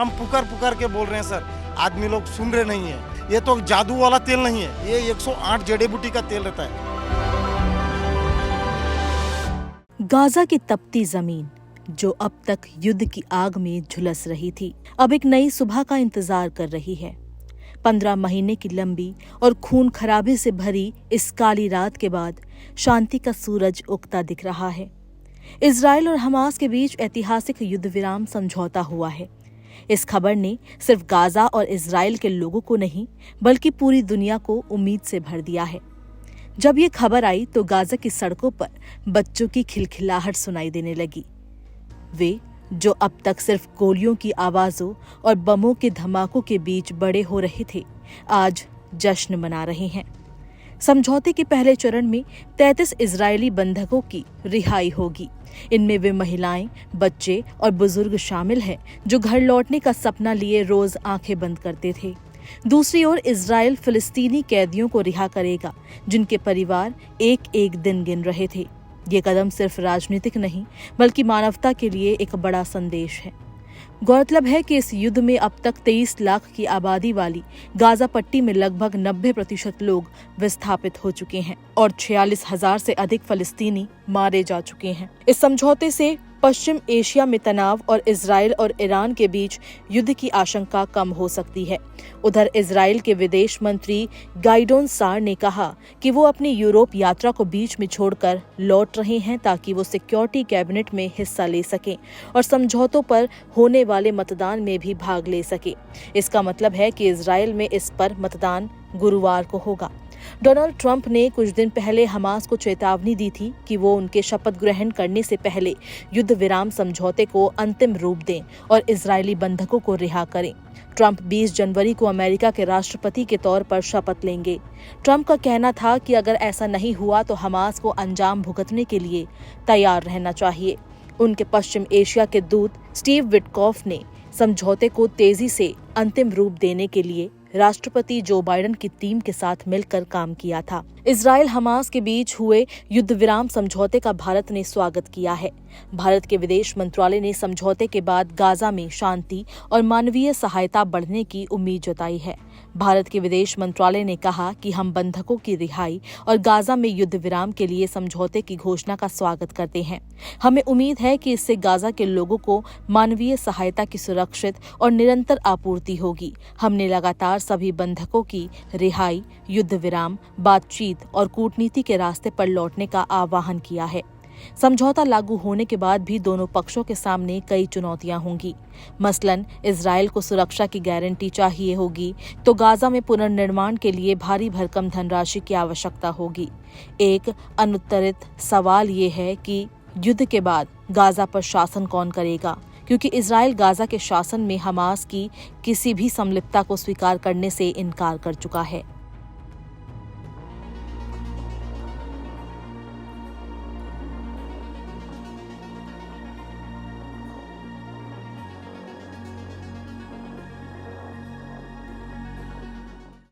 हम पुकार पुकार के बोल रहे हैं सर, आदमी लोग सुन रहे नहीं है। ये तो जादू वाला तेल नहीं है, ये 108 जड़ी बूटी का तेल रहता है। गाजा की तपती जमीन जो अब तक युद्ध की आग में झुलस रही थी, अब एक नई सुबह का इंतजार कर रही है। 15 महीने की लंबी और खून खराबे से भरी इस काली रात के बाद शांति का सूरज उगता दिख रहा है। इजराइल और हमास के बीच ऐतिहासिक युद्ध विराम समझौता हुआ है। इस खबर ने सिर्फ गाजा और इजराइल के लोगों को नहीं बल्कि पूरी दुनिया को उम्मीद से भर दिया है। जब ये खबर आई तो गाजा की सड़कों पर बच्चों की खिलखिलाहट सुनाई देने लगी। वे जो अब तक सिर्फ गोलियों की आवाजों और बमों के धमाकों के बीच बड़े हो रहे थे, आज जश्न मना रहे हैं। समझौते के पहले चरण में 33 इजरायली बंधकों की रिहाई होगी। इनमें वे महिलाएं, बच्चे और बुजुर्ग शामिल हैं जो घर लौटने का सपना लिए रोज आंखें बंद करते थे। दूसरी ओर इजराइल फिलिस्तीनी कैदियों को रिहा करेगा जिनके परिवार एक एक दिन गिन रहे थे। ये कदम सिर्फ राजनीतिक नहीं बल्कि मानवता के लिए एक बड़ा संदेश है। गौरतलब है कि इस युद्ध में अब तक 23 लाख की आबादी वाली गाजा पट्टी में लगभग 90% लोग विस्थापित हो चुके हैं और 46,000 से अधिक फलस्तीनी मारे जा चुके हैं। इस समझौते से पश्चिम एशिया में तनाव और इजराइल और ईरान के बीच युद्ध की आशंका कम हो सकती है। उधर इजराइल के विदेश मंत्री गाइडोन सार ने कहा कि वो अपनी यूरोप यात्रा को बीच में छोड़कर लौट रहे हैं ताकि वो सिक्योरिटी कैबिनेट में हिस्सा ले सकें और समझौतों पर होने वाले मतदान में भी भाग ले सके। इसका मतलब है कि इजराइल में इस पर मतदान गुरुवार को होगा। डोनाल्ड ट्रंप ने कुछ दिन पहले हमास को चेतावनी दी थी कि वो उनके शपथ ग्रहण करने से पहले युद्ध विराम समझौते को अंतिम रूप दें और इजरायली बंधकों को रिहा करें। ट्रंप 20 जनवरी को अमेरिका के राष्ट्रपति के तौर पर शपथ लेंगे। ट्रंप का कहना था कि अगर ऐसा नहीं हुआ तो हमास को अंजाम भुगतने के लिए तैयार रहना चाहिए। उनके पश्चिम एशिया के दूत स्टीव विटकॉफ ने समझौते को तेजी से अंतिम रूप देने के लिए राष्ट्रपति जो बाइडेन की टीम के साथ मिलकर काम किया था। इजराइल हमास के बीच हुए युद्ध विराम समझौते का भारत ने स्वागत किया है। भारत के विदेश मंत्रालय ने समझौते के बाद गाजा में शांति और मानवीय सहायता बढ़ने की उम्मीद जताई है। भारत के विदेश मंत्रालय ने कहा कि हम बंधकों की रिहाई और गाजा में युद्ध विराम के लिए समझौते की घोषणा का स्वागत करते हैं। हमें उम्मीद है कि इससे गाजा के लोगों को मानवीय सहायता की सुरक्षित और निरंतर आपूर्ति होगी। हमने लगातार सभी बंधकों की रिहाई, युद्ध विराम, बातचीत और कूटनीति के रास्ते पर लौटने का आह्वान किया है। समझौता लागू होने के बाद भी दोनों पक्षों के सामने कई चुनौतियां होंगी। मसलन इजराइल को सुरक्षा की गारंटी चाहिए होगी तो गाजा में पुनर्निर्माण के लिए भारी भरकम धनराशि की आवश्यकता होगी। एक अनुत्तरित सवाल ये है कि युद्ध के बाद गाजा पर शासन कौन करेगा, क्योंकि इजराइल गाजा के शासन में हमास की किसी भी संलिप्तता को स्वीकार करने से इनकार कर चुका है।